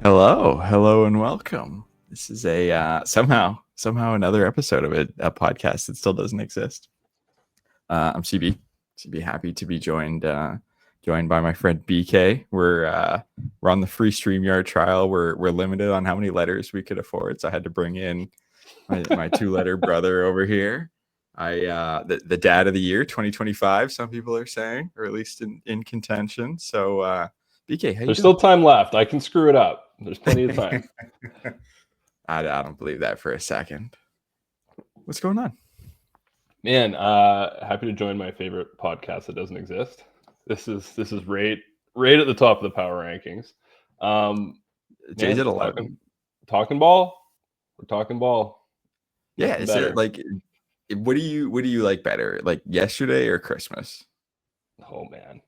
Hello, and welcome. This is a somehow another episode of a podcast that still doesn't exist. I'm CB. Happy to be joined by my friend BK. We're on the free StreamYard trial. We're limited on how many letters we could afford, so I had to bring in my two-letter brother over here. The dad of the year 2025. Some people are saying, or at least in contention. So BK, how you There's doing? still time left. I can screw it up. There's plenty of time. I don't believe that for a second. What's going on? Man, happy to join my favorite podcast that doesn't exist. This is right at the top of the power rankings. Jay's at 11. Talking ball. We're talking ball. Yeah, Nothing is better. it like what do you like better? Like yesterday or Christmas? Oh man.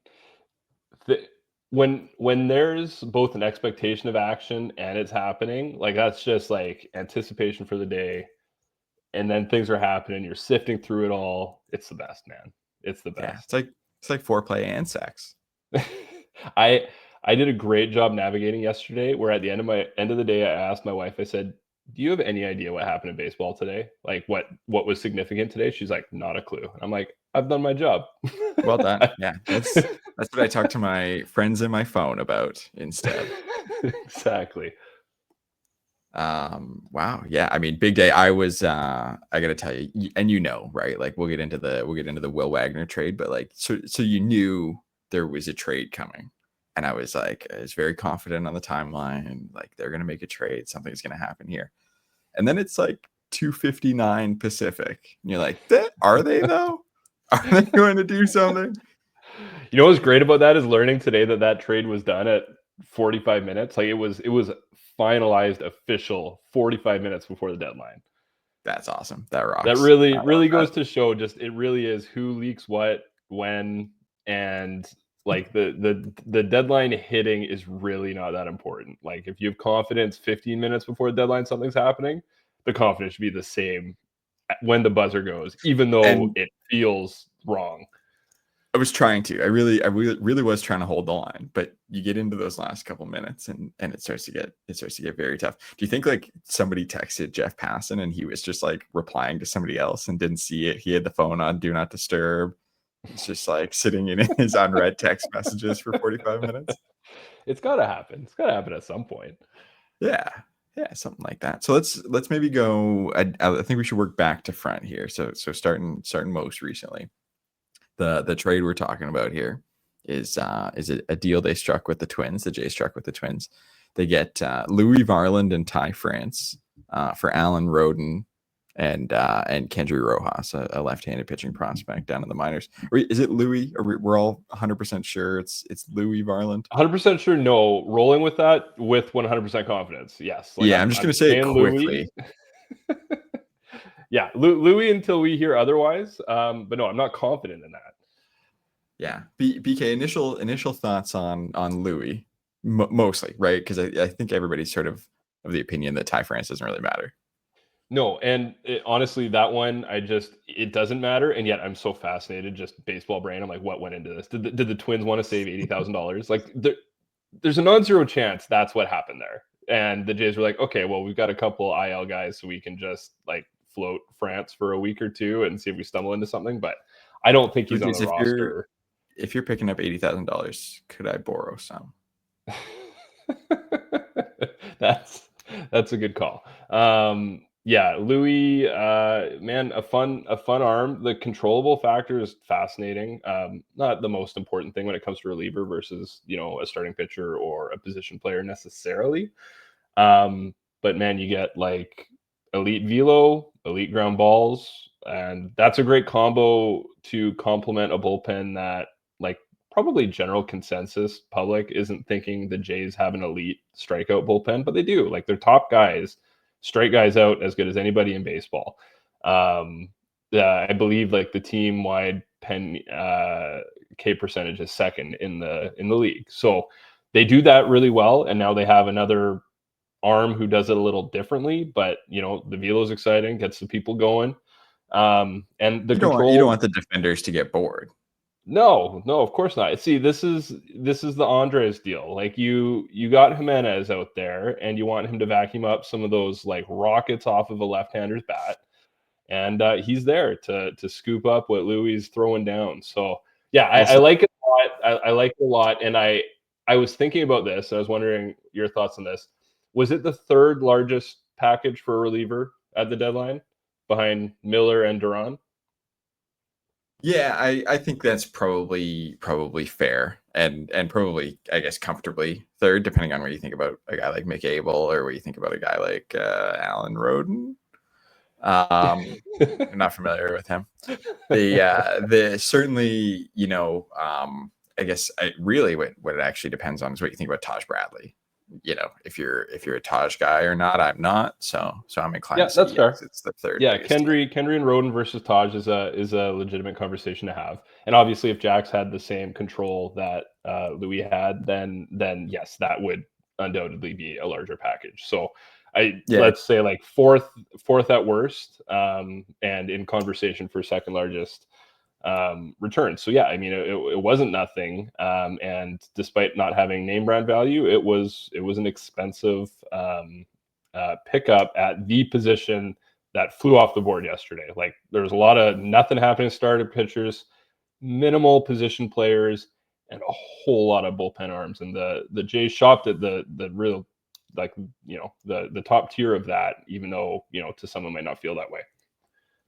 When there's both an expectation of action and it's happening, like that's just like anticipation for the day. And then things are happening, you're sifting through it all. It's the best, man. It's the Yeah, best. it's like foreplay and sex. I did a great job navigating yesterday, where at the end of the day, I asked my wife, I said, do you have any idea what happened in baseball today? Like what was significant today? She's like, not a clue. And I'm like, I've done my job. Well done. Yeah, that's what I talk to my friends in my phone about instead. Exactly. Wow. Yeah, I mean, big day. I gotta tell you, and right? Like we'll get into the Will Wagner trade, but like so you knew there was a trade coming. And I was very confident on the timeline, like they're gonna make a trade, something's gonna happen here. And then it's like 2:59 Pacific. And you're like, are they though? Are they going to do something? You know what's great about that is learning today that trade was done at 45 minutes. Like it was finalized official 45 minutes before the deadline. That's awesome. That rocks. That really goes to show just it really is who leaks what, when, and like the deadline hitting is really not that important. Like if you have confidence 15 minutes before the deadline something's happening, the confidence should be the same when the buzzer goes, even though it feels wrong. I was trying to. I really was trying to hold the line, but you get into those last couple minutes and it starts to get very tough. Do you think like somebody texted Jeff Passan and he was just like replying to somebody else and didn't see it? He had the phone on do not disturb. It's just like sitting in his unread text messages for 45 minutes. It's got to happen. It's got to happen at some point. Yeah, something like that. So let's maybe go. I think we should work back to front here. So starting most recently. The trade we're talking about here is a deal they struck with the Twins. The Jays struck with the Twins. They get Louis Varland and Ty France for Alan Roden and Kendry Rojas, a left-handed pitching prospect down in the minors. Is it Louis? We're all 100% sure it's Louis Varland. 100% sure. No, rolling with that with 100% confidence. Yes. Like I'm just going to say it quickly. Yeah, Louis until we hear otherwise. But no, I'm not confident in that. Yeah, BK. Initial thoughts on Louis, mostly, right? Because I think everybody's sort of the opinion that Ty France doesn't really matter. No, and honestly, that one it doesn't matter, and yet I'm so fascinated. Just baseball brain. I'm like, what went into this? Did the Twins want to save $80,000? Like, there's a non-zero chance that's what happened there. And the Jays were like, okay, well, we've got a couple IL guys, so we can just like float France for a week or two and see if we stumble into something. But I don't think he's on the roster. If you're picking up $80,000, could I borrow some? That's a good call. Yeah, Louis, man, a fun arm. The controllable factor is fascinating. Not the most important thing when it comes to reliever versus a starting pitcher or a position player necessarily. But man, you get like elite velo, elite ground balls, and that's a great combo to complement a bullpen that like probably general consensus public isn't thinking the Jays have an elite strikeout bullpen, but they do. Like their top guys strike guys out as good as anybody in baseball. I believe like the team wide pen K percentage is second in the league. So they do that really well. And now they have another arm who does it a little differently, but the velo is exciting, gets the people going. And the you don't want the defenders to get bored. No, no, of course not. See, this is the Andres deal. Like you got Jimenez out there, and you want him to vacuum up some of those like rockets off of a left-hander's bat, and he's there to scoop up what Louis is throwing down. So yeah, I Also, like it a lot. I like it a lot, and I was thinking about this. And I was wondering your thoughts on this. Was it the third largest package for a reliever at the deadline, behind Miller and Duran? yeah, I think that's probably fair, and probably, I guess, comfortably third, depending on what you think about a guy like Mick Abel or what you think about a guy like Alan Roden. I'm not familiar with him. The certainly, I guess really what it actually depends on is what you think about Taj Bradley. If you're a Taj guy or not. I'm not, so I'm inclined Yeah, to say that's yes. fair. It's the third Yeah, biggest deal. Kendry and Roden versus Taj is a legitimate conversation to have. And obviously, if Jax had the same control that Louis had, then yes, that would undoubtedly be a larger package. So I Yeah, let's say like fourth at worst, and in conversation for second largest return. So yeah, I mean it wasn't nothing, and despite not having name brand value, it was an expensive pickup at the position that flew off the board yesterday. Like there was a lot of nothing happening to starter pitchers, minimal position players, and a whole lot of bullpen arms. And the Jays shopped at the real, like, the top tier of that, even though to someone might not feel that way.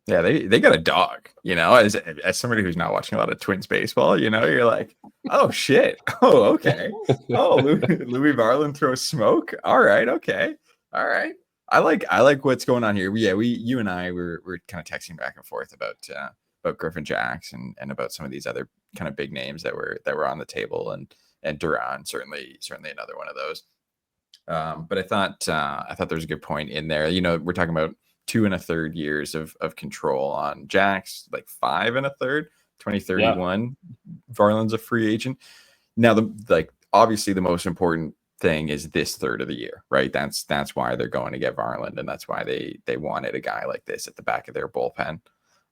yeah, they got a dog. As somebody who's not watching a lot of Twins baseball, you're like, oh shit, oh okay, oh Louis Varland throws smoke. All right, okay, all right. I like what's going on here. Yeah, you and I were kind of texting back and forth about Griffin Jacks and about some of these other kind of big names that were on the table, and Duran certainly another one of those. But I thought there was a good point in there. We're talking about 2 1/3 years of control on Jax, like 5 1/3, Yeah. 2031. Varland's a free agent. Now, obviously the most important thing is this third of the year, right? That's why they're going to get Varland, and that's why they wanted a guy like this at the back of their bullpen.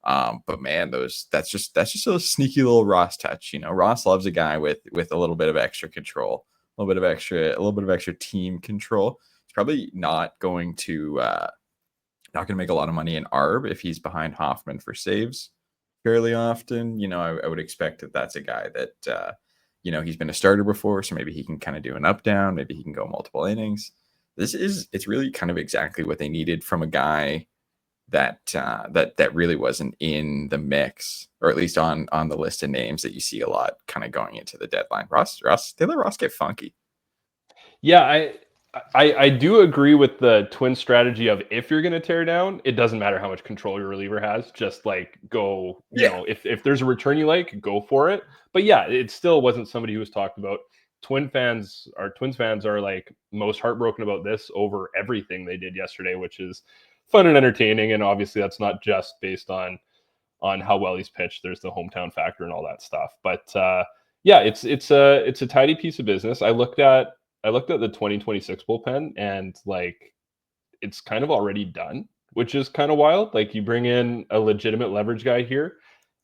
But man, that's just a sneaky little Ross touch. Ross loves a guy with a little bit of extra control, a little bit of extra team control. He's probably not going to make a lot of money in ARB if he's behind Hoffman for saves fairly often. I would expect that that's a guy that he's been a starter before, so maybe he can kind of do an up down. Maybe he can go multiple innings. It's really kind of exactly what they needed from a guy that really wasn't in the mix, or at least on the list of names that you see a lot kind of going into the deadline. They let Ross get funky. Yeah, I do agree with the twin strategy of, if you're going to tear down, it doesn't matter how much control your reliever has. Just like go, Yeah, if there's a return you like, go for it. But yeah, it still wasn't somebody who was talked about. Twins fans are like most heartbroken about this over everything they did yesterday, which is fun and entertaining. And obviously, that's not just based on how well he's pitched. There's the hometown factor and all that stuff. But yeah, it's a tidy piece of business. I looked at the 2026 bullpen, and like it's kind of already done, which is kind of wild. Like you bring in a legitimate leverage guy here,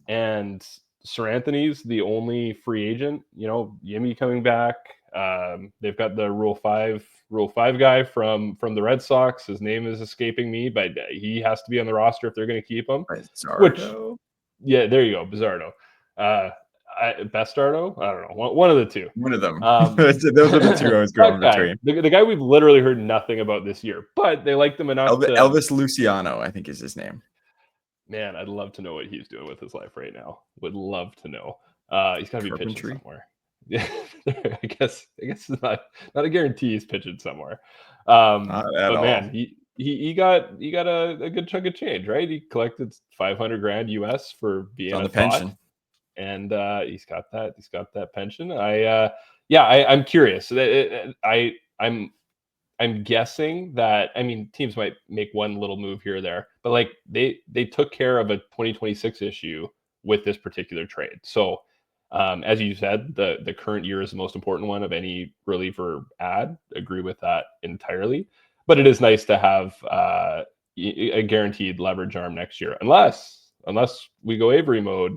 and Sir Anthony's the only free agent. Yimmy coming back. They've got the Rule 5 guy from the Red Sox. His name is escaping me, but he has to be on the roster if they're going to keep him. Which, Zardo. yeah, there you go, Bizardo. Bestardo? I don't know. One of the two. One of them. Um, Those are the two I was that going guy, between. the guy we've literally heard nothing about this year, but they liked him enough to. Elvis Luciano, I think, is his name. Man, I'd love to know what he's doing with his life right now. Would love to know. He's got to be pitching Carpentry. somewhere. Yeah, I guess it's not a guarantee he's pitching somewhere. Not at But all. man, he got a good chunk of change, right? He collected 500 grand US for It's being on a the thought, pension. and he's got that pension. I'm curious. I'm guessing that, I mean, teams might make one little move here or there, but like they took care of a 2026 issue with this particular trade. So as you said, the current year is the most important one of any reliever ad. Agree with that entirely. But it is nice to have a guaranteed leverage arm next year, unless we go Avery mode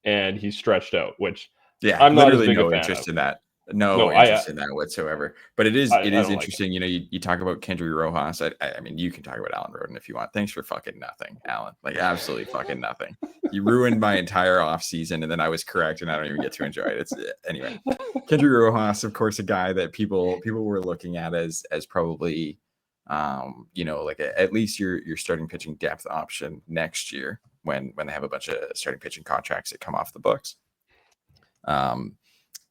and he's stretched out, which Yeah, I'm not as literally big a no fan of. interest in that. No No, I interest in that whatsoever. But I it is don't like it. interesting. You know, you talk about Kendry Rojas. I mean, you can talk about Alan Roden if you want. Thanks for fucking nothing, Alan. Like absolutely fucking nothing. You ruined my entire off season, and then I was correct, and I don't even get to enjoy it. It's anyway. Kendry Rojas, of course, a guy that people were looking at as probably, you know, like at least your starting pitching depth option next year when they have a bunch of starting pitching contracts that come off the books.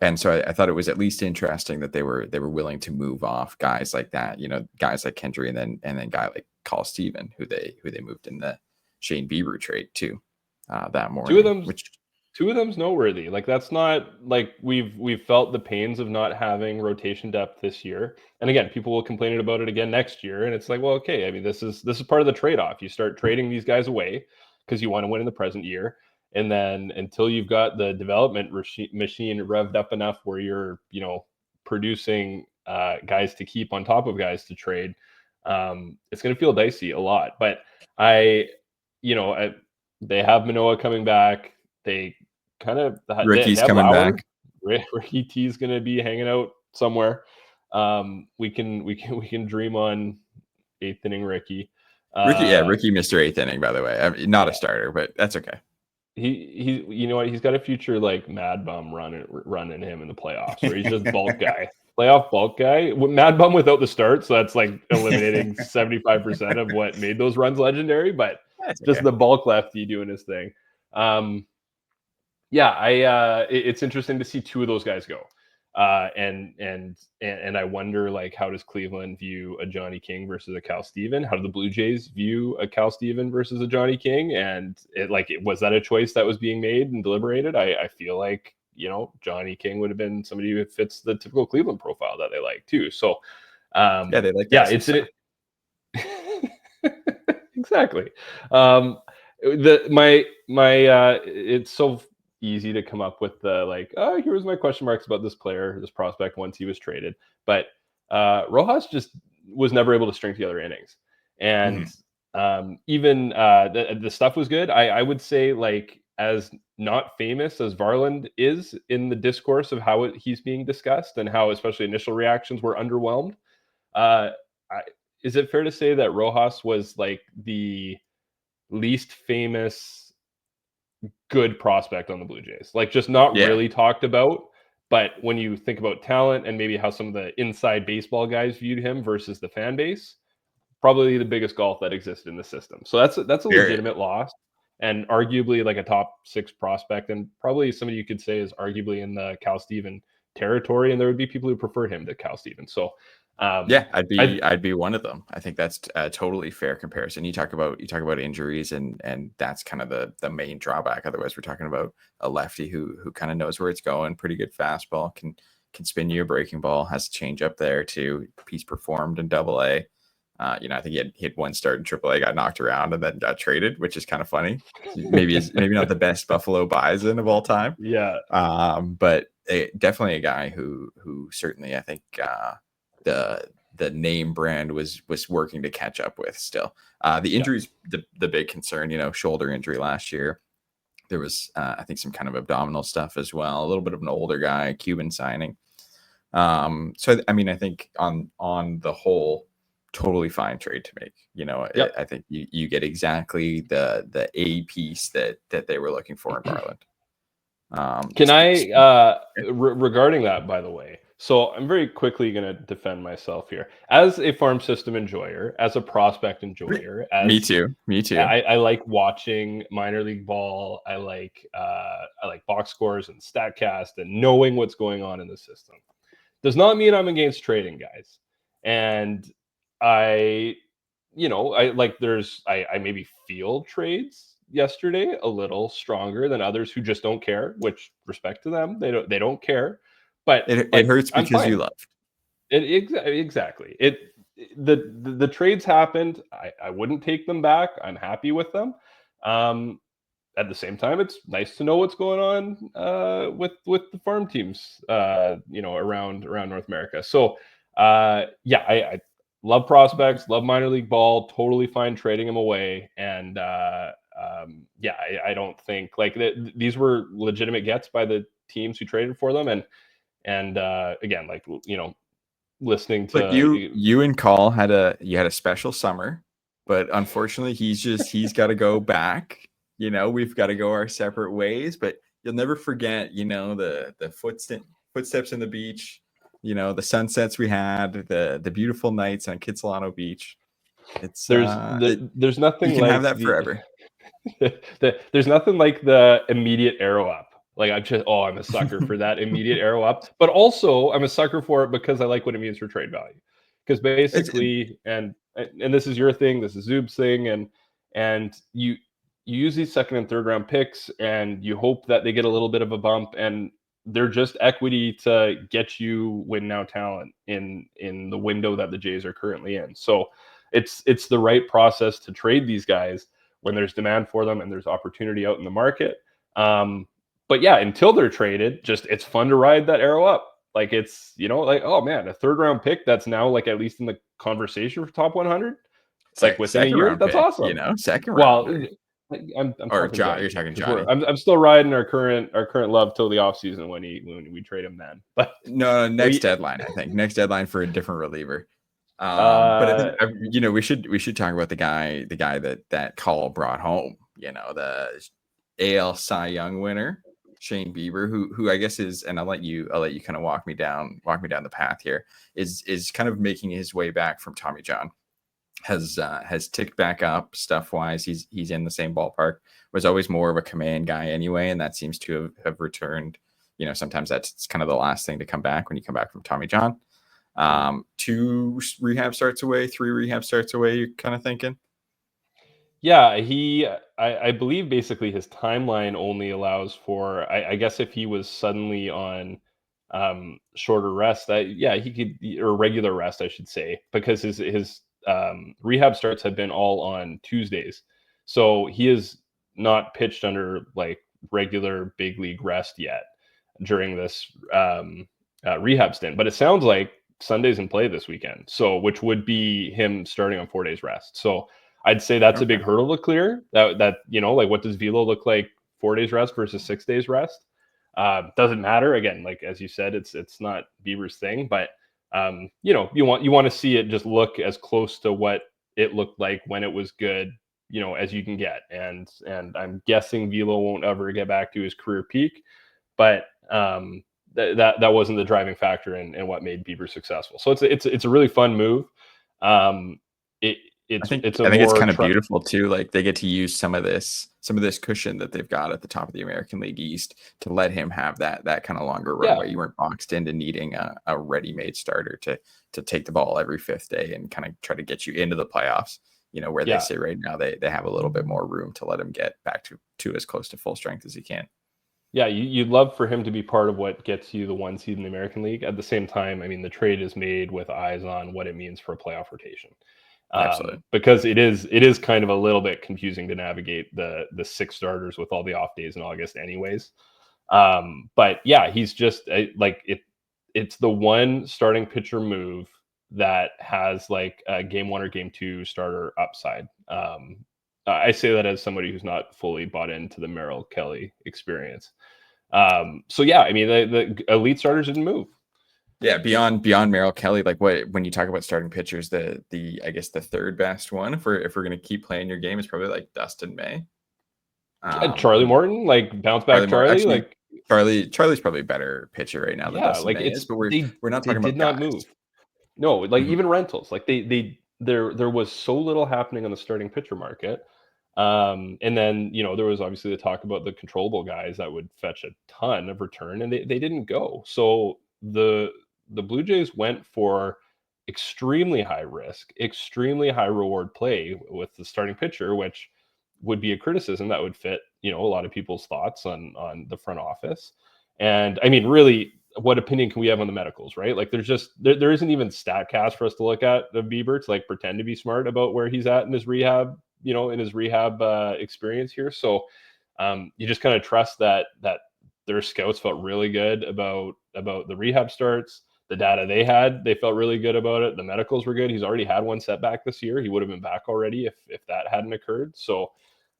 And so I thought it was at least interesting that they were willing to move off guys like that, you know, guys like Kendry and then guy like Carl Steven, who they moved in the Shane Bieber trade to that Two of morning, them which Two of them's noteworthy. Like that's not like we've felt the pains of not having rotation depth this year. And again, people will complain about it again next year. And it's like, well, okay. I mean, this is part of the trade-off. You start trading these guys away because you want to win in the present year. And then until you've got the development machine revved up enough where you're, producing guys to keep on top of guys to trade, it's going to feel dicey a lot. But I, you know, I, they have Manoa coming back. They kind of they Ricky's have coming Lauer. back. Ricky T is going to be hanging out somewhere. We can dream on eighth inning Ricky. Ricky, Mr. Eighth Inning, by the way. I mean, not a Yeah, starter, but that's okay. he you know what, he's got a future like Mad Bum running him in the playoffs where he's just bulk guy, playoff bulk guy. Mad Bum without the start, so that's like eliminating 75% of what made those runs legendary. But That's just okay. the bulk lefty doing his thing. Yeah, it's interesting to see two of those guys go. And I wonder, like, how does Cleveland view a Johnny King versus a Cal Steven? How do the Blue Jays view a Cal Steven versus a Johnny King? And was that a choice that was being made and deliberated? I feel like, Johnny King would have been somebody who fits the typical Cleveland profile that they like too. So Yeah, they like yeah, guys who suck. exactly. My it's so easy to come up with the like, oh, here was my question marks about this player, this prospect once he was traded. But Rojas just was never able to string together innings. And Mhm. even the stuff was good. I would say, like, as not famous as Varland is in the discourse of how he's being discussed and how especially initial reactions were underwhelmed. Uh, I, is it fair to say that Rojas was like the least famous good prospect on the Blue Jays? Like, just not Yeah, really talked about. But when you think about talent and maybe how some of the inside baseball guys viewed him versus the fan base, probably the biggest golf that existed in the system. So that's a very. legitimate loss, and arguably like a top six prospect, and probably somebody you could say is arguably in the Cal Steven territory. And there would be people who preferred him to Cal Steven. So Yeah, I I'd be one of them. I think that's a totally fair comparison. You talk about injuries, and that's kind of the main drawback. Otherwise, we're talking about a lefty who kind of knows where it's going. Pretty good fastball, can spin you a breaking ball. Has a change up there too. He's performed in Double A. I think he had one start in Triple A, got knocked around, and then got traded, which is kind of funny. Maybe not the best Buffalo Bison of all time, yeah, but definitely a guy who certainly I think the name brand was working to catch up with still. The yeah. injuries, the big concern, shoulder injury last year. There was, I think, some kind of abdominal stuff as well. A little bit of an older guy, Cuban signing. So I mean, I think on the whole, totally fine trade to make. Yep. I think you get exactly the A piece that they were looking for in Garland. Can I, Speak. regarding that, by the way? So I'm very quickly going to defend myself here as a farm system enjoyer, as a prospect enjoyer, Me as too. Me too. I like watching minor league ball. I like box scores and Statcast and knowing what's going on in the system. Does not mean I'm against trading, guys. And I, I like I maybe feel trades yesterday a little stronger than others who just don't care, which respect to them. They don't care. But It like, hurts I'm because you fine. love. Exactly. The trades happened. I wouldn't take them back. I'm happy with them. Um, at the same time, it's nice to know what's going on with the farm teams, around North America. So, yeah, I love prospects, love minor league ball. Totally fine trading them away, and yeah, I don't think like these were legitimate gets by the teams who traded for them, and again, like listening Look, to you and Call had a special summer, but unfortunately he's got to go back. We've got to go our separate ways, but you'll never forget, the footsteps in the beach, the sunsets we had, the beautiful nights on Kitsilano Beach. It's there's you nothing can have like that forever. there's nothing like the immediate arrow up. Like I'm a sucker for that immediate arrow up, but also I'm a sucker for it because I like what it means for trade value. Because It's basically, and this is your thing, this is Zub's thing, and you use these second and third round picks, and you hope that they get a little bit of a bump, and they're just equity to get you win now talent in the window that the Jays are currently in. So it's the right process to trade these guys when there's demand for them and there's opportunity out in the market. But yeah, until they're traded, just it's fun to ride that arrow up. Like it's like, oh man, a third round pick that's now like at least in the conversation for top 100, like within a second year. round That's pick, awesome. second Well, rounder. I'm Or talking John, you're Johnny talking because Johnny. I'm still riding our current love till the offseason when we trade him then. But No, next we deadline, I think. Next deadline for a different reliever. But I think uh we should talk about the guy that Call brought home. The AL Cy Young winner, Shane Bieber, who I guess is, and I'll let you kind of walk me down the path here. Is kind of making his way back from Tommy John. Has ticked back up stuff wise. He's in the same ballpark. Was always more of a command guy anyway, and that seems to have returned. Sometimes that's kind of the last thing to come back when you come back from Tommy John. 2 rehab starts away, 3 rehab starts away. You're kind of thinking, Yeah, I believe basically his timeline only allows for, I guess if he was suddenly on shorter rest, yeah, he could, or regular rest, I should say, because his rehab starts have been all on Tuesdays. So he is not pitched under like regular big league rest yet during this rehab stint. But it sounds like Sunday's in play this weekend, so which would be him starting on 4 days rest. So I'd say that's a okay, big hurdle to clear. That like what does velo look like 4 days rest versus 6 days rest? Doesn't matter. Again, like as you said, it's not Bieber's thing, but you want to see it just look as close to what it looked like when it was good, as you can get. And I'm guessing velo won't ever get back to his career peak, but that wasn't the driving factor in what made Bieber successful. So it's a really fun move. Um, it I it's think it's a I think it's more kind of beautiful too. Like they get to use some of this cushion that they've got at the top of the American League East to let him have that kind of longer yeah, runway. You weren't boxed into needing a ready-made starter to take the ball every fifth day and kind of try to get you into the playoffs. Where they yeah. sit right now, they have a little bit more room to let him get back to as close to full strength as he can. Yeah, you'd love for him to be part of what gets you the 1 seed in the American League. At the same time, I mean, the trade is made with eyes on what it means for a playoff rotation, Absolutely. because it is kind of a little bit confusing to navigate the 6 starters with all the off days in August, anyways. But yeah, he's just like it. It's the one starting pitcher move that has like a game 1 or game 2 starter upside. I say that as somebody who's not fully bought into the Merrill Kelly experience. So yeah, I mean the elite starters didn't move. Yeah, beyond Merrill Kelly, like what when you talk about starting pitchers, the I guess the third best one, if we're gonna keep playing your game, is probably like Dustin May. Charlie Who Morton, like bounce back Charlie Moore Charlie, actually like Charlie's probably a better pitcher right now than yeah, Dustin like May is, it's but we're not they talking did about not move. guys. No, like Mhm. even rentals, like there was so little happening on the starting pitcher market. And then there was obviously the talk about the controllable guys that would fetch a ton of return, and they didn't go. So the Blue Jays went for extremely high risk, extremely high reward play with the starting pitcher, which would be a criticism that would fit a lot of people's thoughts on the front office. And I mean, really, what opinion can we have on the medicals, right? Like there's just there isn't even statcast for us to look at the Bieber to like pretend to be smart about where he's at in his rehab, experience here. So you just kind of trust that their scouts felt really good about the rehab starts. The data they felt really good about it. The medicals were good. He's already had one setback this year. He would have been back already if that hadn't occurred. So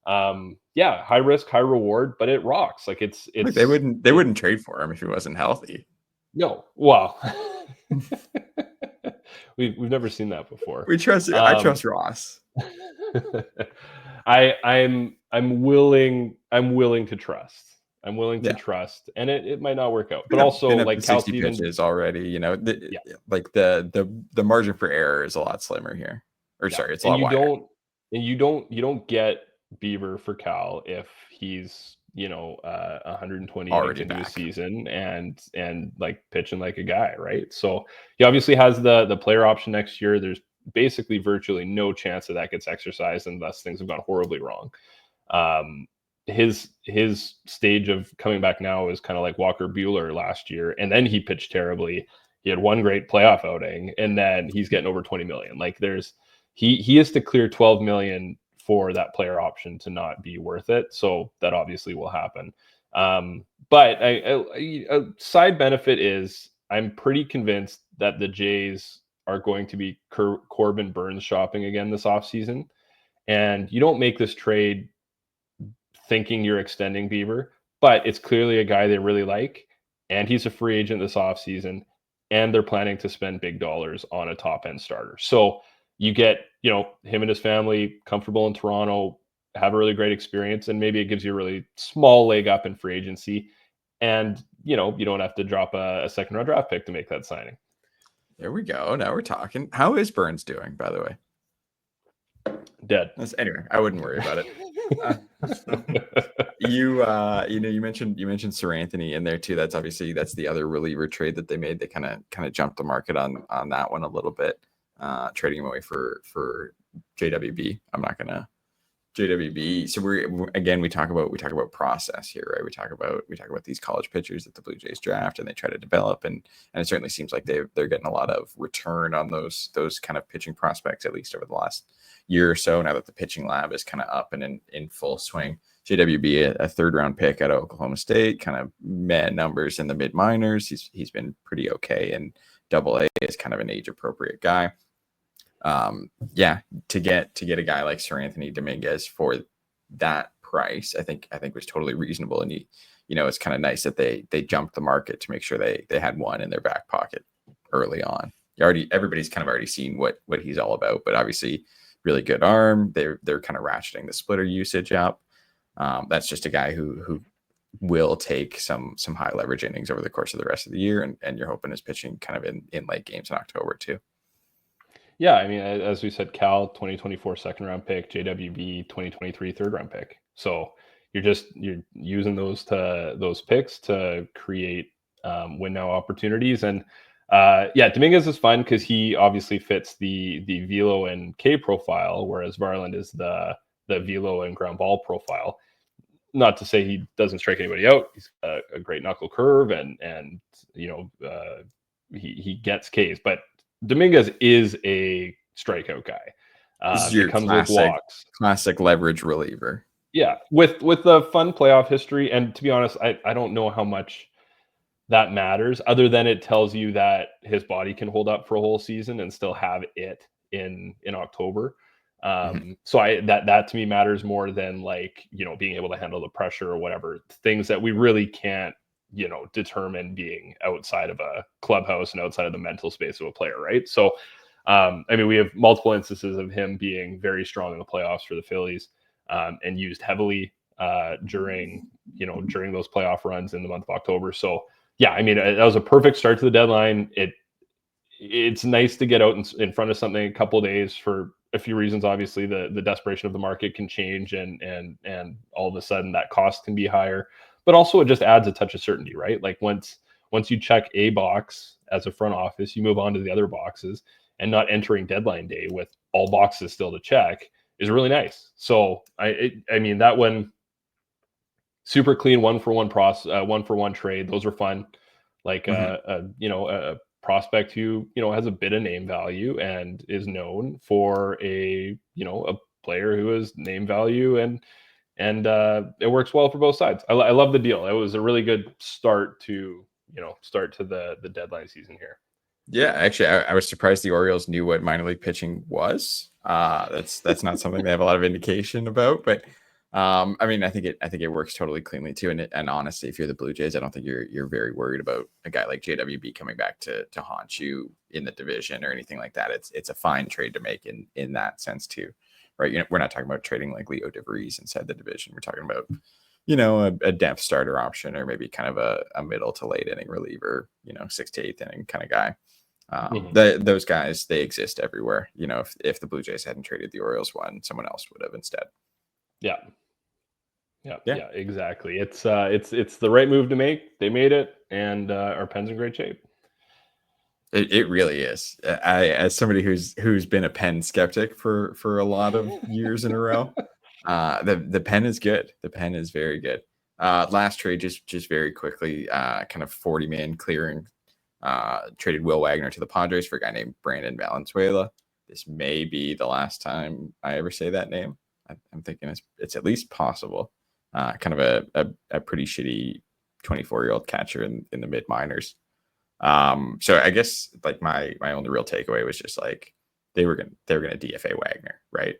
Yeah, high risk, high reward, but it rocks. Like Like they wouldn't trade for him if he wasn't healthy. no, well, we've never seen that before. I Um, trust Ross. I'm willing to trust. I'm willing to Yeah. trust, and it might not work out. But Been also, up to like Cal 60 Stevens, pitches already. yeah, Like the margin for error is a lot slimmer here. Or yeah, sorry, it's a and lot wider. you don't get Bieber for Cal if he's 120 innings Already into a back. season and like pitching like a guy, right? So he obviously has the player option next year. There's basically virtually no chance that gets exercised unless things have gone horribly wrong. Um, his stage of coming back now is kind of like Walker Bueller last year, and then he pitched terribly. He had one great playoff outing, and then he's getting over 20 million. Like he has to clear 12 million for that player option to not be worth it. So that obviously will happen. But a side benefit is I'm pretty convinced that the Jays are going to be Corbin Burns shopping again this offseason. And you don't make this trade thinking you're extending Bieber, but it's clearly a guy they really like, and he's a free agent this offseason, and they're planning to spend big dollars on a top end starter. So you get, him and his family comfortable in Toronto, have a really great experience, and maybe it gives you a really small leg up in free agency. And, you don't have to drop a second round draft pick to make that signing. There we go. Now we're talking. How is Burns doing, by the way? Dead. Anyway, I wouldn't worry about it. You mentioned Sir Anthony in there too. That's the other reliever trade that they made. They kind of jumped the market on that one a little bit, trading him away for JWB. I'm not gonna JWB. So we talk about process here, right? We talk about these college pitchers that the Blue Jays draft and they try to develop, and it certainly seems like they're getting a lot of return on those kind of pitching prospects, at least over the last year or so. Now that the pitching lab is kind of up and in full swing. JWB, a third round pick out of Oklahoma State, kind of met numbers in the mid minors. He's been pretty okay, and Double A is kind of an age appropriate guy. To get a guy like Sir Anthony Dominguez for that price, I think was totally reasonable. And it's kind of nice that they jumped the market to make sure they had one in their back pocket early on. Everybody's kind of already seen what he's all about, but obviously really good arm. They're kind of ratcheting the splitter usage up. That's just a guy who will take some high leverage innings over the course of the rest of the year, and you're hoping is pitching kind of in late games in October too. Yeah, I mean, as we said, Cal 2024 second round pick, JWB 2023 third round pick. So you're using those picks to create win now opportunities. And Dominguez is fun because he obviously fits the velo and K profile, whereas Varland is the velo and ground ball profile. Not to say he doesn't strike anybody out. He's a great knuckle curve, and he gets Ks, but Dominguez is a strikeout guy. This is It your comes with walks. classic leverage reliever. Yeah, with a fun playoff history. And to be honest, I don't know how much that matters, other than it tells you that his body can hold up for a whole season and still have it in October. So that to me matters more than being able to handle the pressure or whatever, things that we really can't determine being outside of a clubhouse and outside of the mental space of a player, right? So we have multiple instances of him being very strong in the playoffs for the Phillies, and used heavily during those playoff runs in the month of October. So yeah, that was a perfect start to the deadline. It's nice to get out in front of something a couple of days for a few reasons. Obviously, the desperation of the market can change, and all of a sudden that cost can be higher. But also it just adds a touch of certainty, right? Like once you check a box as a front office, you move on to the other boxes, and not entering deadline day with all boxes still to check is really nice. So that one, super clean, one for one trade. Those are fun. Like a prospect who has a bit of name value and is known for a player who has name value, and it works well for both sides. I love the deal. It was a really good start to the deadline season here. Yeah, actually, I was surprised the Orioles knew what minor league pitching was. That's not something they have a lot of indication about, but I mean, I think it works totally cleanly too. And honestly, if you're the Blue Jays, I don't think you're very worried about a guy like JWB coming back to haunt you in the division or anything like that. It's a fine trade to make in that sense too, right? We're not talking about trading like Leo DeVries inside the division. We're talking about a depth starter option or maybe kind of a middle to late inning reliever, 6th to 8th inning kind of guy. Those guys, they exist everywhere. If the Blue Jays hadn't traded the Orioles one, someone else would have instead. Yeah. Yeah, exactly. It's the right move to make. They made it, and our Pens in great shape. It really is. As somebody who's been a Pen skeptic for a lot of years in a row, the Pen is good. The Pen is very good. Last trade, just very quickly, kind of 40-man clearing. Traded Will Wagner to the Padres for a guy named Brandon Valenzuela. This may be the last time I ever say that name. I'm thinking it's at least possible. Kind of a pretty shitty 24-year-old catcher in the mid minors. So I guess like my only real takeaway was just like they were gonna DFA Wagner, right?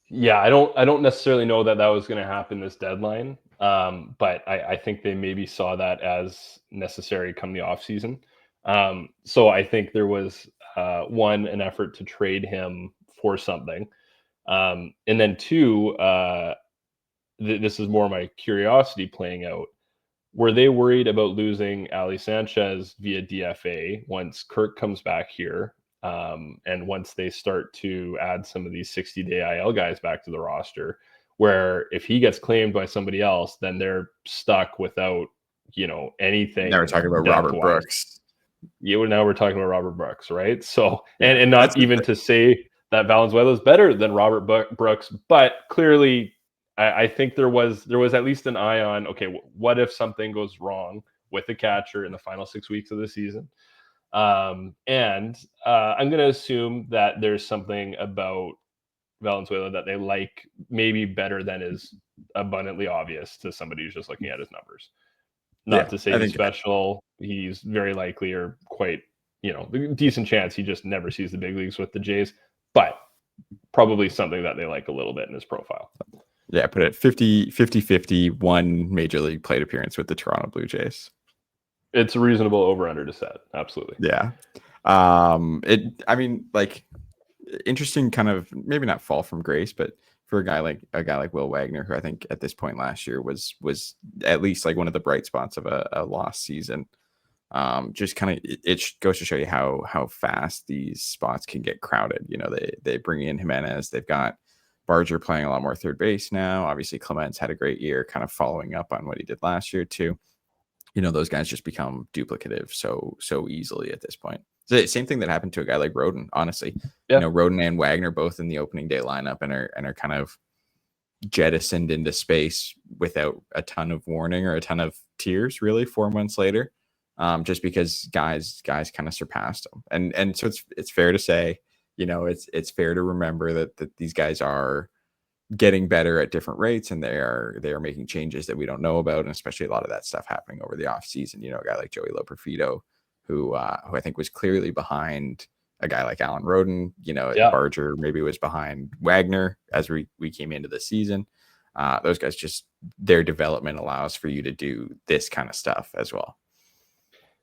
Yeah, I don't necessarily know that was going to happen this deadline, but I think they maybe saw that as necessary come the offseason. So I think there was an effort to trade him for something, and then two, this is more my curiosity playing out. Were they worried about losing Ali Sanchez via DFA once Kirk comes back here? And once they start to add some of these 60-day IL guys back to the roster, where if he gets claimed by somebody else, then they're stuck without, anything. Now we're talking about Robert Brooks. Now we're talking about Robert Brooks, right? So, and not even to say that Valenzuela is better than Robert Brooks, but clearly I think there was at least an eye on, okay, what if something goes wrong with the catcher in the final 6 weeks of the season? And I'm going to assume that there's something about Valenzuela that they like maybe better than is abundantly obvious to somebody who's just looking at his numbers. Not to say he's special. He's very likely or quite, decent chance he just never sees the big leagues with the Jays, but probably something that they like a little bit in his profile. Yeah, put it 50, 1 major league plate appearance with the Toronto Blue Jays. It's a reasonable over-under to set. Absolutely. Yeah. Interesting kind of maybe not fall from grace, but for a guy like Will Wagner, who I think at this point last year was at least like one of the bright spots of a lost season. Just kind of it goes to show you how fast these spots can get crowded. They bring in Jimenez. They've got Barger playing a lot more third base now. Obviously, Clemens had a great year, kind of following up on what he did last year too. Those guys just become duplicative so easily at this point. The same thing that happened to a guy like Roden, honestly. Yeah. Roden and Wagner both in the opening day lineup and are kind of jettisoned into space without a ton of warning or a ton of tears, really, 4 months later. Just because guys kind of surpassed them. And so it's fair to say, it's fair to remember that these guys are getting better at different rates, and they are making changes that we don't know about, and especially a lot of that stuff happening over the off season. A guy like Joey Loperfido, who I think was clearly behind a guy like Alan Roden. Barger maybe was behind Wagner as we came into the season. Those guys, just their development allows for you to do this kind of stuff as well.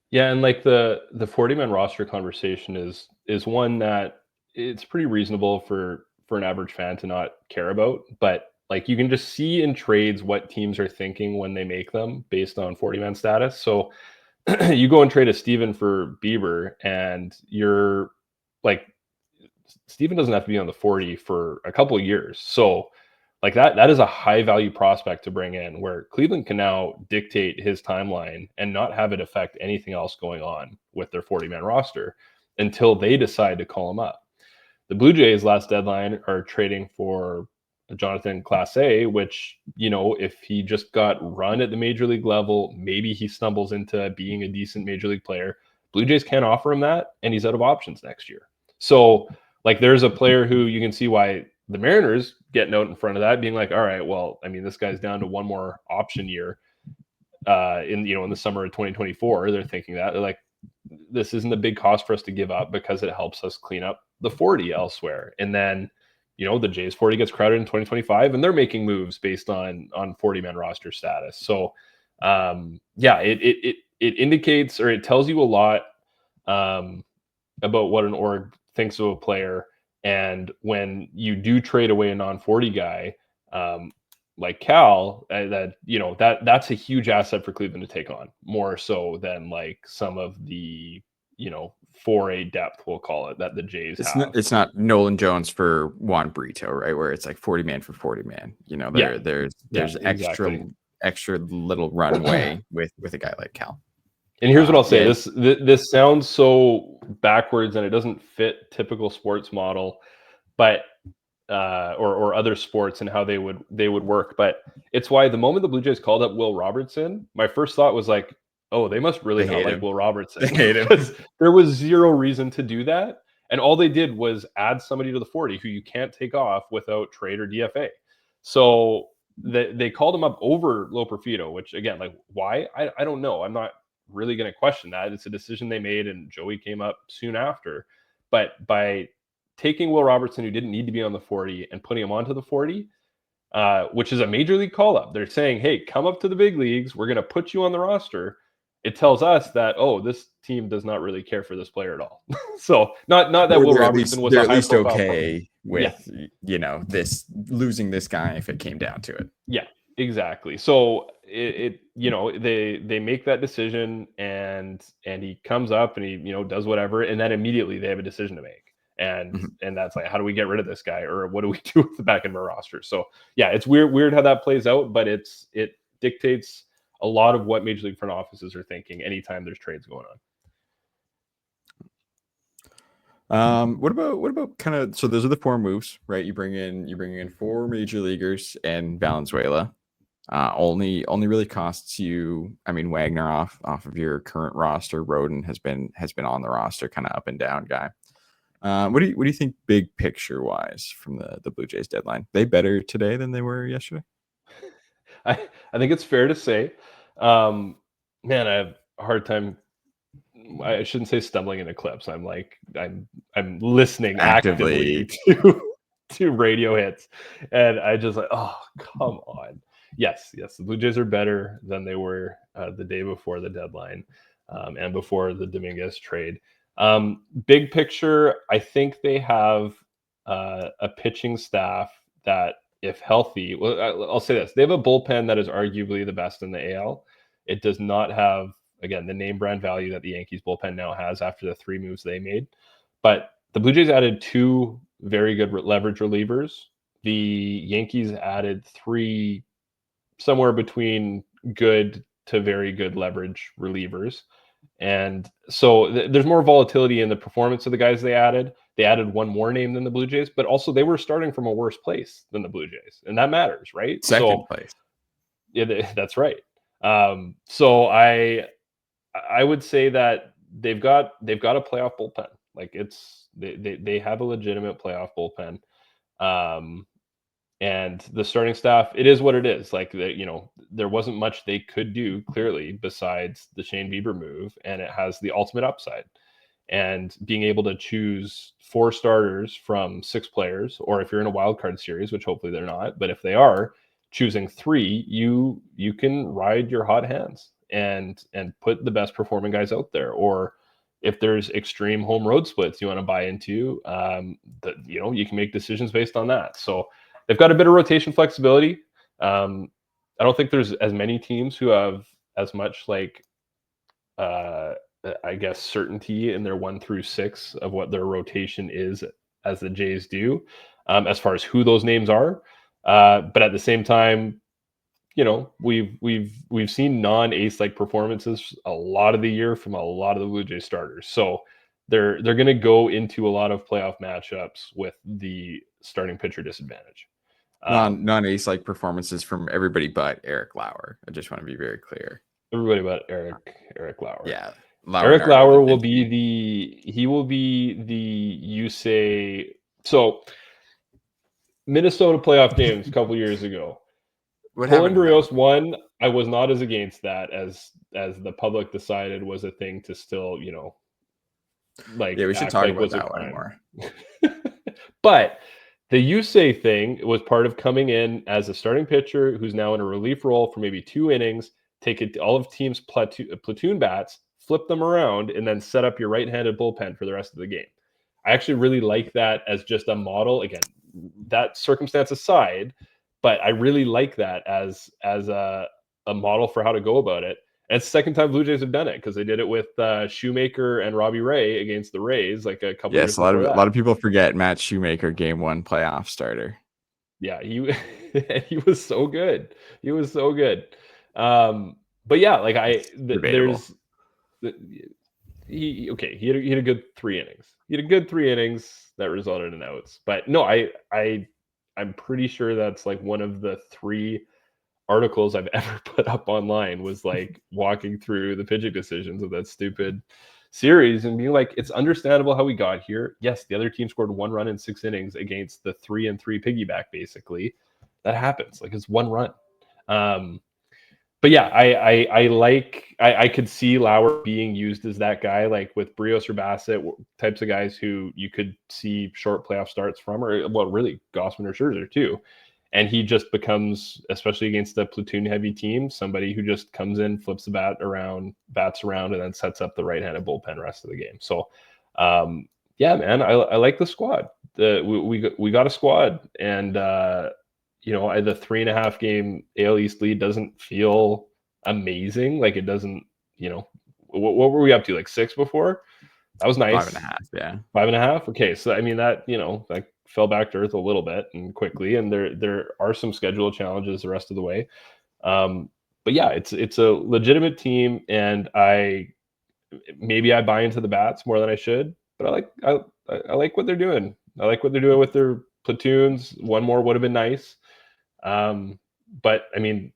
Yeah, and like the 40-man roster conversation is one that it's pretty reasonable for an average fan to not care about, but like you can just see in trades what teams are thinking when they make them based on 40-man status. So you go and trade a Steven for Bieber, and you're like, Steven doesn't have to be on the 40 for a couple of years. So like that is a high value prospect to bring in, where Cleveland can now dictate his timeline and not have it affect anything else going on with their 40-man roster until they decide to call him up. The Blue Jays last deadline are trading for Jonathan Clase, which, if he just got run at the major league level, maybe he stumbles into being a decent major league player. Blue Jays can't offer him that, and he's out of options next year. So like there's a player who you can see why the Mariners getting out in front of that, being like, all right, well, I mean, this guy's down to one more option year in the summer of 2024. They're thinking that. They're like, this isn't a big cost for us to give up because it helps us clean up the 40 elsewhere. And then, the Jays 40 gets crowded in 2025, and they're making moves based on 40-man roster status. So it indicates, or it tells you a lot about what an org thinks of a player. And when you do trade away a non-40 guy, like Cal, that's a huge asset for Cleveland to take on, more so than like some of the 4A depth, we'll call it, that the Jays have. It's not Nolan Jones for Juan Brito, right? Where it's like 40 man for 40 man. There's exactly. extra little runway with a guy like Cal. And here's what I'll say: this sounds so backwards, and it doesn't fit typical sports model, but or other sports and how they would work. But it's why the moment the Blue Jays called up Will Robertson, my first thought was like, oh, they must really not like Will Robertson. They hate him. Because there was zero reason to do that. And all they did was add somebody to the 40 who you can't take off without trade or DFA. So they called him up over Loperfido, which again, like, why? I don't know. I'm not really going to question that. It's a decision they made, and Joey came up soon after. But by taking Will Robertson, who didn't need to be on the 40, and putting him onto the 40, which is a major league call-up. They're saying, hey, come up to the big leagues. We're going to put you on the roster. It tells us that, this team does not really care for this player at all. So not that Will Robertson was at least okay with, this losing this guy if it came down to it. Yeah, exactly. So they make that decision, and he comes up and he does whatever, and then immediately they have a decision to make. And that's like, how do we get rid of this guy, or what do we do with the back end of our roster? So yeah, it's weird how that plays out, but it dictates a lot of what major league front offices are thinking anytime there's trades going on. What about kind of, so those are the 4 moves, right? You bring in 4 major leaguers and Valenzuela. Only really costs you, Wagner off of your current roster. Roden has been on the roster, kind of up and down guy. What do you think, big picture wise, from the Blue Jays deadline? They better today than they were yesterday? I think it's fair to say. Man, I have a hard time. I shouldn't say stumbling into clips. I'm listening actively to radio hits, and I just like, oh, come on. Yes, the Blue Jays are better than they were the day before the deadline, and before the Dominguez trade. Big picture, I think they have a pitching staff that, if healthy, well, I'll say this: they have a bullpen that is arguably the best in the AL. It does not have, again, the name brand value that the Yankees bullpen now has after the 3 moves they made. But the Blue Jays added 2 very good leverage relievers. The Yankees added 3 somewhere between good to very good leverage relievers. And so there's more volatility in the performance of the guys they added. They added 1 more name than the Blue Jays, but also they were starting from a worse place than the Blue Jays, and that matters, right? Second place. Yeah, that's right. So I would say that they've got a playoff bullpen. Like, they have a legitimate playoff bullpen. And the starting staff, it is what it is. Like, there wasn't much they could do, clearly, besides the Shane Bieber move, and it has the ultimate upside. And being able to choose 4 starters from 6 players, or if you're in a wild card series, which hopefully they're not, but if they are, choosing 3, you can ride your hot hands and put the best performing guys out there. Or if there's extreme home road splits you want to buy into, you can make decisions based on that. So they've got a bit of rotation flexibility. I don't think there's as many teams who have as much, like, I guess, certainty in their 1 through 6 of what their rotation is as the Jays do, as far as who those names are. But at the same time, we've seen non-ace like performances a lot of the year from a lot of the Blue Jays starters. So they're going to go into a lot of playoff matchups with the starting pitcher disadvantage. Non-ace like performances from everybody but Eric Lauer. I just want to be very clear. Everybody but Eric Lauer. Yeah. Eric Lauer will be the you say so. Minnesota playoff games a couple years ago. Colin Barrios won. I was not as against that as the public decided was a thing to still, we should talk about that one more. But the Yusei thing was part of coming in as a starting pitcher who's now in a relief role for maybe 2 innings, take it all of teams' platoon bats, flip them around, and then set up your right-handed bullpen for the rest of the game. I actually really like that as just a model. Again, that circumstance aside, but I really like that as a model for how to go about it. And it's the second time Blue Jays have done it because they did it with Shoemaker and Robbie Ray against the Rays like a couple years Yes, before a that. lot of people forget Matt Shoemaker, Game 1 playoff starter. Yeah, he was so good. He was so good. But yeah, like It's debatable. there's the, he had a good 3 innings. He had a good 3 innings that resulted in outs. But no, I'm pretty sure that's like one of the 3 articles I've ever put up online was like walking through the pitching decisions of that stupid series and being like, it's understandable how we got here. Yes, the other team scored 1 run in 6 innings against the 3-3 piggyback, basically. That happens. Like it's 1 run. But yeah, I could see Lauer being used as that guy, like with Brios or Bassett, types of guys who you could see short playoff starts from, or well, really Gossman or Scherzer too. And he just becomes, especially against a platoon heavy team, somebody who just comes in, flips the bats around, and then sets up the right-handed bullpen the rest of the game. So, yeah, man, I like the squad. We got a squad, and the 3.5 game AL East lead doesn't feel amazing. Like it doesn't, what were we up to? Like 6 before? That was nice. 5.5, yeah. 5.5. Okay, so I mean that like fell back to earth a little bit and quickly, and there are some schedule challenges the rest of the way. But yeah, it's a legitimate team, and maybe I buy into the bats more than I should, but I like what they're doing. I like what they're doing with their platoons. One more would have been nice. But I mean,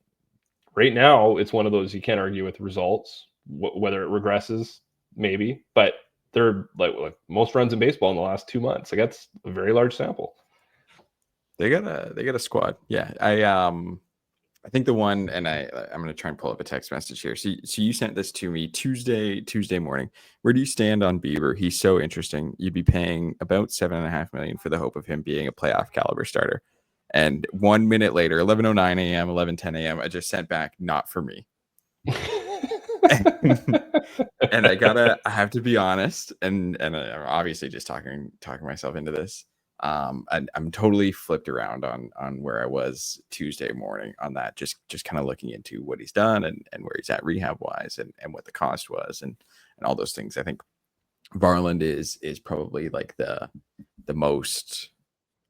right now it's one of those you can't argue with results, whether it regresses, maybe, but they're like most runs in baseball in the last 2 months. Like that's a very large sample. They got a squad. Yeah. I think the one, and I'm going to try and pull up a text message here. So you sent this to me Tuesday morning. Where do you stand on Bieber? He's so interesting. You'd be paying about $7.5 million for the hope of him being a playoff caliber starter. And 1 minute later, 11:09 a.m., 11:10 a.m., I just sent back, not for me. And I have to be honest, and I'm obviously just talking myself into this. I'm totally flipped around on where I was Tuesday morning on that, just kind of looking into what he's done and where he's at rehab wise and what the cost was and all those things. I think Varland is probably like the most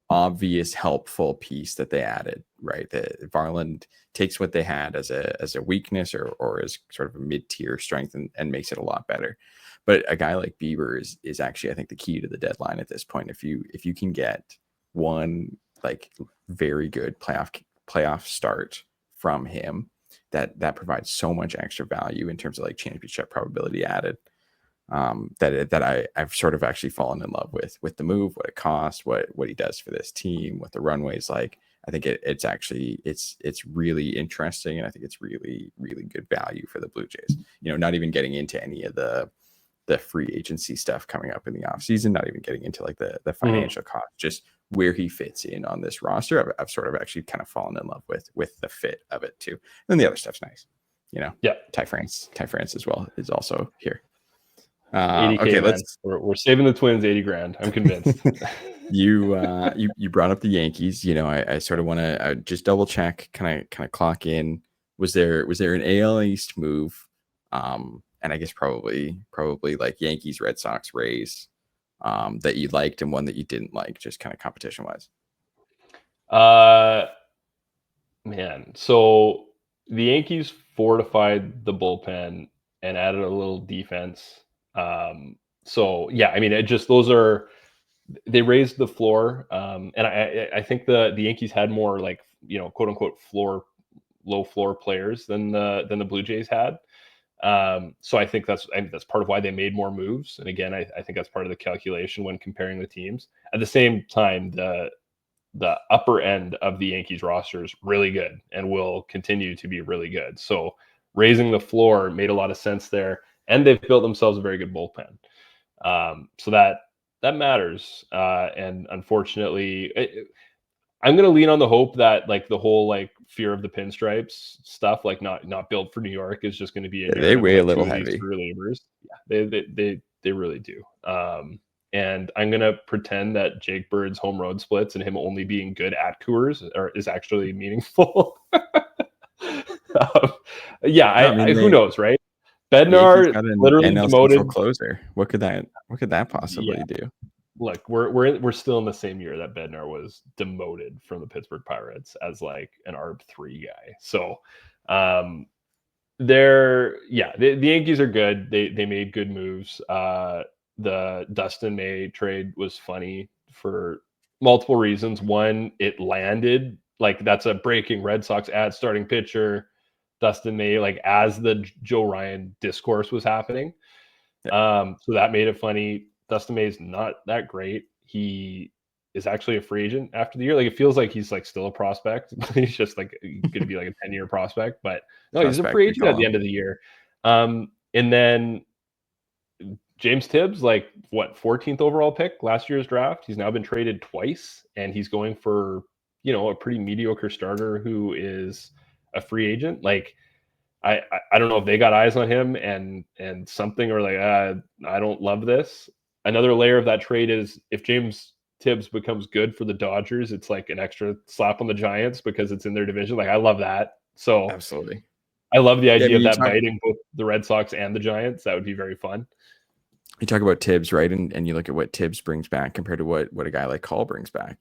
obvious helpful piece that they added, right? That Varland takes what they had as a weakness or as sort of a mid-tier strength and makes it a lot better. But a guy like Bieber is actually, I think, the key to the deadline at this point. If you can get one like very good playoff start from him, that provides so much extra value in terms of like championship probability added. I've sort of actually fallen in love with the move, what it costs, what he does for this team, what the runway's like. I think it's actually it's really interesting, and I think it's really, really good value for the Blue Jays. Not even getting into any of the free agency stuff coming up in the offseason, not even getting into like the financial cost, just where he fits in on this roster. I've sort of actually kind of fallen in love with the fit of it too. And then the other stuff's nice. Yeah. Ty France as well is also here. 80K, okay, man. We're saving the Twins 80 grand. I'm convinced. You brought up the Yankees. I sort of want to just double check, kind of clock in. Was there an AL East move? And I guess probably like Yankees, Red Sox, Rays, that you liked and one that you didn't like, just kind of competition wise. Man, so the Yankees fortified the bullpen and added a little defense. So yeah, I mean, they raised the floor, and I think the Yankees had more like quote unquote low floor players than the Blue Jays had. So I think that's part of why they made more moves. And again, I think that's part of the calculation when comparing the teams. At the same time, the upper end of the Yankees roster is really good and will continue to be really good. So raising the floor made a lot of sense there, and they've built themselves a very good bullpen. So that that matters. And unfortunately, I'm gonna lean on the hope that like the whole like fear of the pinstripes stuff, like not built for New York, is just going to be a Yeah, they narrative of weigh a like two little of these heavy. true relievers. Yeah, they really do. And I'm gonna pretend that Jake Bird's home road splits and him only being good at Coors is actually meaningful. um, yeah, No, I mean who they knows, right? the Yankees Bednar got an literally NL Central demoted. closer. What could that Yeah, possibly do? look, we're still in the same year that Bednar was demoted from the Pittsburgh Pirates as like an ARB3 guy. So um the Yankees are good. They made good moves. The Dustin May trade was funny for multiple reasons. One, it landed like that's a breaking Red Sox ad starting pitcher. Dustin May, like as the Joe Ryan discourse was happening. Yeah, So that made it funny. Dustin May is not that great. He is actually a free agent after the year. Like it feels like he's like still a prospect. He's just like going to be like a 10-year prospect, but no, he's a suspect free we agent at call the him. end of the year. And then James Tibbs, like what 14th overall pick last year's draft. He's now been traded twice, and he's going for a pretty mediocre starter who is a free agent. Like I don't know if they got eyes on him and something or like I don't love this. Another layer of that trade is if James Tibbs becomes good for the Dodgers, it's like an extra slap on the Giants because it's in their division. Like I love that. So Absolutely. I love the Yeah, I idea mean of that biting both the Red Sox and the Giants. That would be very fun. you talk about Tibbs, right? And you look at what Tibbs brings back compared to what a guy like Call brings back.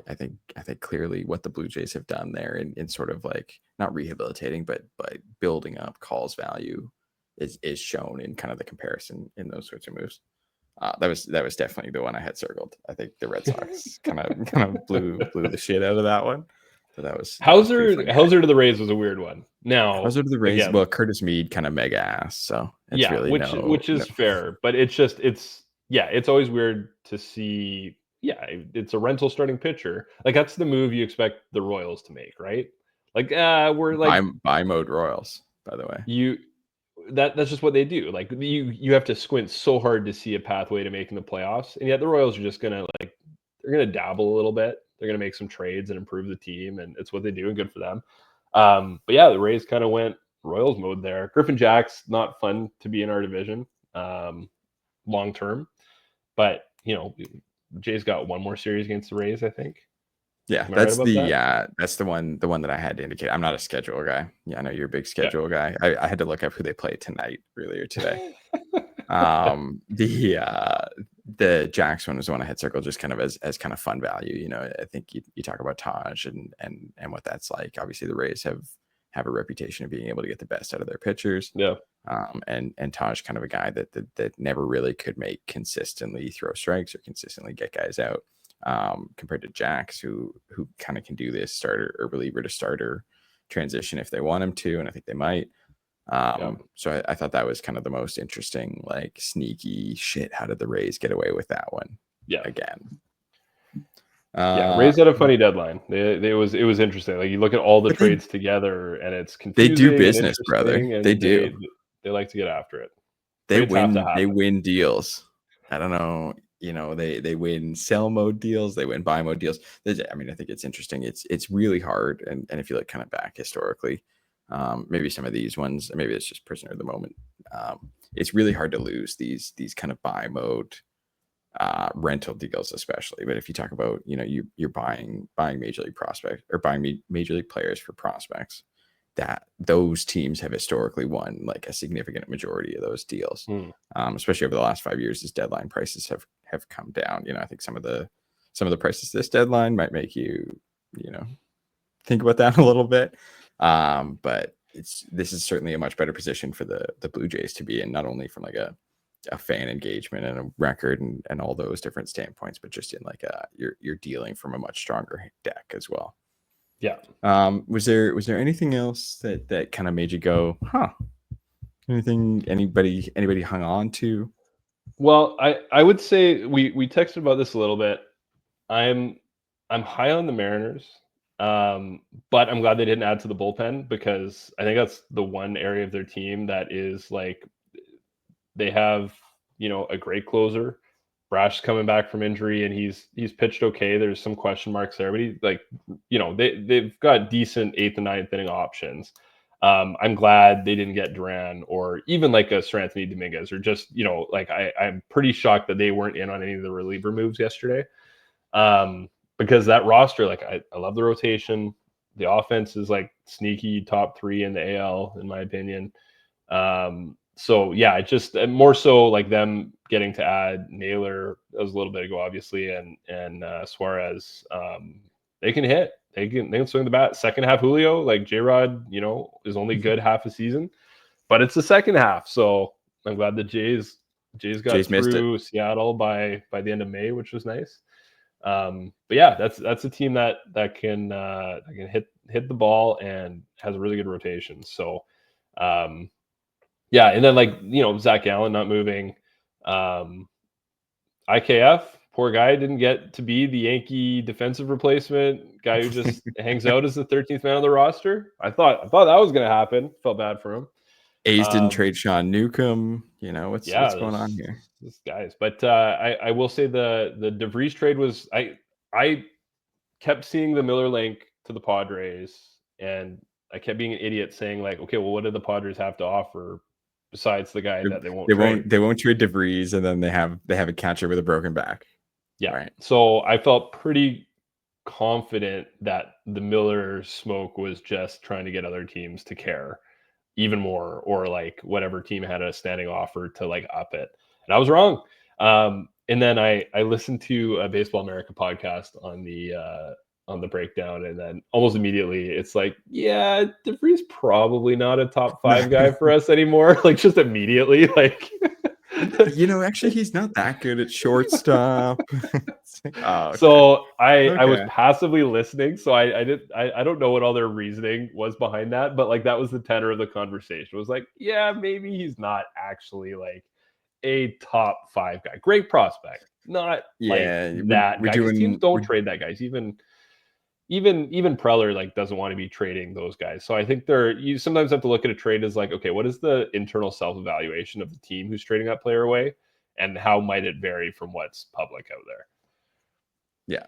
I think clearly what the Blue Jays have done there in sort of like not rehabilitating, but building up Call's value is shown in kind of the comparison in those sorts of moves. That was definitely the one I had circled. I think the Red Sox kind of blew the shit out of that one. But that was pretty funny. Hauser to the Rays was a weird one. How's Now, it to the Rays? again, Well, Curtis Mead kind of mega ass, so it's yeah, really which no. is fair, but it's always weird to see. Yeah, it's a rental starting pitcher. Like that's the move you expect the Royals to make, right? Like we're like Buy mode Royals, by the way. you that's just what they do. Like you have to squint so hard to see a pathway to making the playoffs, and yet the Royals are just gonna like they're gonna dabble a little bit. They're gonna make some trades and improve the team, and it's what they do, and good for them. But yeah, the Rays kind of went Royals mode there. Griffin Jack's not fun to be in our division long term, but Jay's got one more series against the Rays, I think. Yeah, Am I right about that? that's the one that I had to indicate. I'm not a schedule guy. Yeah, I know you're a big Yeah. schedule guy. I had to look up who they played tonight earlier today. The Jax one was the one I had circled just kind of as kind of fun value. I think you talk about Taj and what that's like. Obviously, the Rays have a reputation of being able to get the best out of their pitchers. Yeah. And Taj kind of a guy that never really could make consistently throw strikes or consistently get guys out. Compared to Jax, who kind of can do this starter or reliever to starter transition if they want him to, and I think they might. So I thought that was kind of the most interesting, like sneaky shit. How did the Rays get away with that one? Yeah. Again. Yeah, Rays had a funny deadline. It was interesting. Like you look at all the trades together, and it's They do confusing and business, brother. interesting, They and do. they like to get after it. Trades have to They happen. win deals. I don't know. They win sell mode deals. They win buy mode deals. I mean, I think it's interesting. It's really hard. And if you look kind of back historically, maybe some of these ones, maybe it's just prisoner of the moment. It's really hard to lose these kind of buy mode rental deals, especially. But if you talk about, you're buying major league prospects or buying major league players for prospects, that those teams have historically won like a significant majority of those deals, especially over the last 5 years as deadline prices have come down. I think some of the prices this deadline might make you think about that a little bit, but this is certainly a much better position for the Blue Jays to be in, not only from like a fan engagement and a record and all those different standpoints, but just in like you're dealing from a much stronger deck as well. Yeah. Was there anything else that kind of made you go, huh? Anything anybody hung on to? Well, I would say we texted about this a little bit. I'm high on the Mariners, but I'm glad they didn't add to the bullpen because I think that's the one area of their team that is like they have a great closer Brash coming back from injury, and he's pitched okay. There's some question marks there, but he like, they've got decent eighth and ninth inning options. I'm glad they didn't get Duran or even like a Sir Anthony Dominguez, or just like I'm pretty shocked that they weren't in on any of the reliever moves yesterday. Because that roster, like I love the rotation. The offense is like sneaky top 3 in the AL in my opinion. So yeah, it just more so like them getting to add Naylor. That was a little bit ago, obviously, and Suarez. They can hit. They can swing the bat. Second half, Julio, like J-Rod, is only good half a season, but it's the second half. So I'm glad the Jays got Missed it. through Seattle by the end of May, which was nice. But yeah, that's a team that can hit the ball and has a really good rotation. So yeah, and then like Zach Allen not moving. IKF, poor guy, didn't get to be the Yankee defensive replacement guy who just hangs out as the 13th man on the roster. I thought that was going to happen. Felt bad for him. A's didn't trade Sean Newcomb. What's going on here? This guys, but I will say the DeVries trade was I kept seeing the Miller link to the Padres, and I kept being an idiot saying like, okay, well, what did the Padres have to offer besides the guy that they won't trade? They won't trade DeVries, and then they have a catcher with a broken back. Yeah. Right. So I felt pretty confident that the Miller smoke was just trying to get other teams to care even more, or like whatever team had a standing offer to like up it. And I was wrong. And then I listened to a Baseball America podcast on the breakdown, and then almost immediately it's like, yeah, DeVries probably not a top 5 guy for us anymore. Like just immediately, like actually he's not that good at shortstop. Okay. So I was passively listening, so I don't know what all their reasoning was behind that, but like that was the tenor of the conversation. It was like, yeah, maybe he's not actually like a top 5 guy. Great prospect, not like that guy. Teams don't trade that guys. Even Preller like doesn't want to be trading those guys. So I think you sometimes have to look at a trade as like, okay, what is the internal self-evaluation of the team who's trading that player away, and how might it vary from what's public out there? Yeah.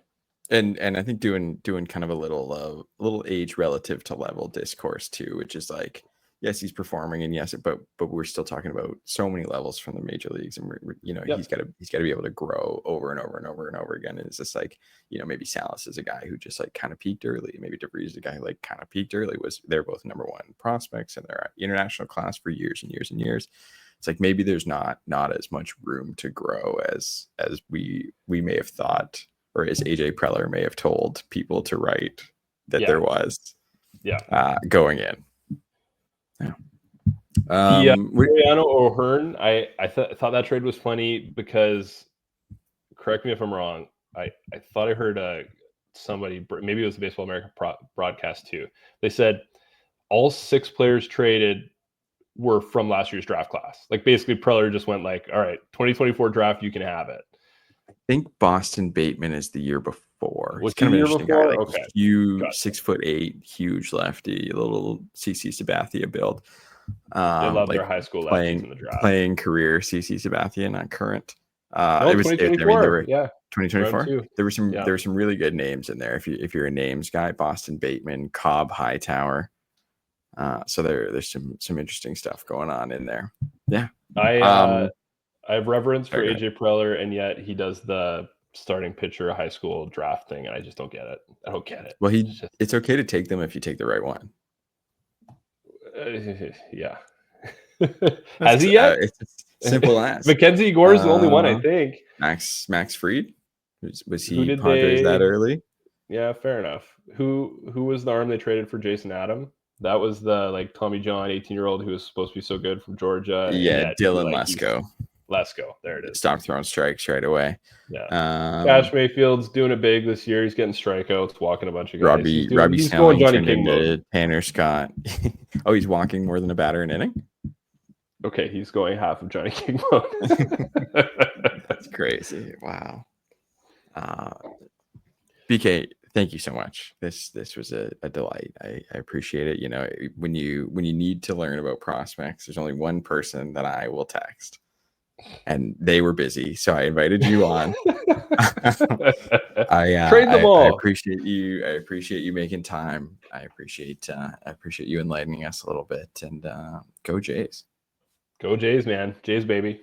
And I think doing kind of a little age relative to level discourse too, which is like, yes, he's performing, and yes, but we're still talking about so many levels from the major leagues, and he's got to be able to grow over and over and over and over again. And it's just like, maybe Salas is a guy who just like kind of peaked early. Maybe DeVries is a guy who like kind of peaked early. They're both number 1 prospects, and they're at international class for years and years and years. It's like maybe there's not as much room to grow as we may have thought, or as AJ Preller may have told people to write that there was. Going in. Yeah. Mariano O'Hearn, I thought that trade was funny because, correct me if I'm wrong, I thought I heard somebody, maybe it was the Baseball America broadcast too. They said all 6 players traded were from last year's draft class. Like basically Preller just went like, all right, 2024 draft, you can have it. I think Boston Bateman is the year before. Was He's kind of an interesting guy, like okay. huge, 6'8", huge lefty, a little CC Sabathia build. They love their high school lefties in the draft. Playing career CC Sabathia, not current. It was 2024. 2024. There were some really good names in there. If you're a names guy, Boston Bateman, Cobb Hightower. So there's some interesting stuff going on in there. Yeah. I have reverence for AJ Preller, and yet he does the starting pitcher high school draft thing, and I just don't get it. I don't get it. Well, it's okay to take them if you take the right one. Yeah. Has he yet? It's simple as. Mackenzie Gore is the only one, I think. Max Fried? Was he Padres that early? Yeah, fair enough. Who was the arm they traded for Jason Adam? That was the like Tommy John 18-year-old who was supposed to be so good from Georgia. Yeah, Dylan Lesko. Lesko, there it is. Stop throwing strikes right away. Yeah. Cash Mayfield's doing it big this year. He's getting strikeouts, walking a bunch of guys. He's going Johnny King mode. Tanner Scott. Oh, he's walking more than a batter an inning? Okay, he's going half of Johnny King mode. That's crazy. Wow. BK, thank you so much. This was a delight. I appreciate it. When you need to learn about prospects, there's only one person that I will text. and they were busy, so I invited you on. Trade the I ball. appreciate you. I appreciate you making time. I appreciate you enlightening us a little bit. And go Jays. Go Jays, man. Jays, baby.